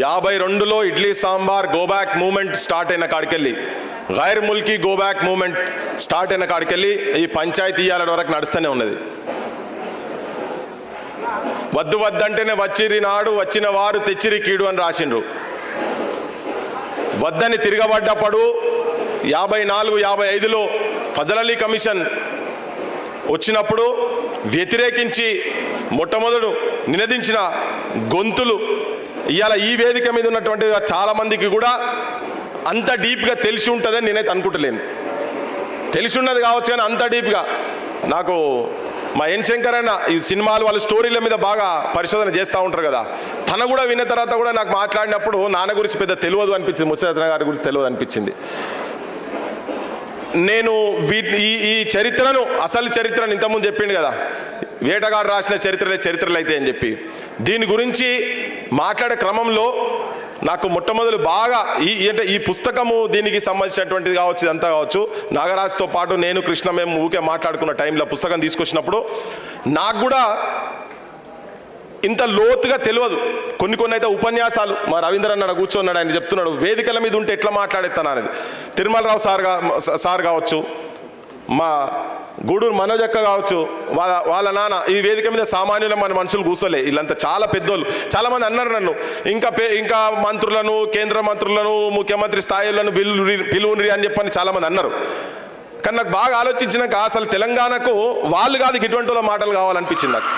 52లో idli sambar go back movement start అయిన కాడికెళ్ళి గైర్ ముల్కీ గోబ్యాక్ మూమెంట్ స్టార్ట్ అయిన కాడికెళ్ళి ఈ పంచాయతీయాల వరకు నడుస్తూనే ఉన్నది. వద్దు వద్దంటేనే వచ్చిరి నాడు వచ్చిన వారు తెచ్చిరి కీడు అని రాసిండ్రు. వద్దని తిరగబడ్డప్పుడు 54, 55లో ఫజల్ అలీ కమిషన్ వచ్చినప్పుడు వ్యతిరేకించి మొట్టమొదటి నినదించిన గొంతులు ఇవాళ ఈ వేదిక మీద ఉన్నటువంటి చాలామందికి కూడా అంత డీప్గా తెలిసి ఉంటుందని నేనైతే అనుకుంటలేను. తెలిసి ఉన్నది కావచ్చు కానీ అంత డీప్గా నాకు మా ఎన్ శంకర్ అన్న ఈ సినిమాలు వాళ్ళ స్టోరీల మీద బాగా పరిశోధన చేస్తూ ఉంటారు కదా, తన కూడా విన్న తర్వాత కూడా నాకు మాట్లాడినప్పుడు నాన్న గురించి పెద్ద తెలియదు అనిపించింది, ముచ్చరత్న గారి గురించి తెలియదు అనిపించింది. నేను ఈ చరిత్రను అసలు చరిత్రను ఇంతకుముందు చెప్పిండు కదా, వేటగాడు రాసిన చరిత్రలు అయితే అని చెప్పి దీని గురించి మాట్లాడే క్రమంలో నాకు మొట్టమొదలు బాగా ఈ పుస్తకము దీనికి సంబంధించినటువంటిది కావచ్చు, ఇదంతా కావచ్చు. నాగరాజ్తో పాటు నేను కృష్ణ మేము ఊకే మాట్లాడుకున్న టైంలో పుస్తకం తీసుకొచ్చినప్పుడు నాకు కూడా ఇంత లోతుగా తెలియదు. కొన్ని అయితే ఉపన్యాసాలు మా రవీంద్ర అన్నాడు కూర్చోన్నాడు, ఆయన చెప్తున్నాడు వేదికల మీద ఉంటే ఎట్లా మాట్లాడేస్తాను అనేది. తిరుమలరావు సార్ కావచ్చు, మా గూడూరు మనోజక్క కావచ్చు, వాళ్ళ నాన్న ఈ వేదిక మీద సామాన్యుల మన మనుషులు కూర్చోలే, వీళ్ళంతా చాలా పెద్దోళ్ళు. చాలామంది అన్నారు నన్ను ఇంకా మంత్రులను, కేంద్ర మంత్రులను, ముఖ్యమంత్రి స్థాయిలను పిలువుని అని చెప్పని చాలామంది అన్నారు. కానీ నాకు బాగా ఆలోచించినాక అసలు తెలంగాణకు వాళ్ళు కాదు ఇటువంటి మాటలు కావాలనిపించింది నాకు.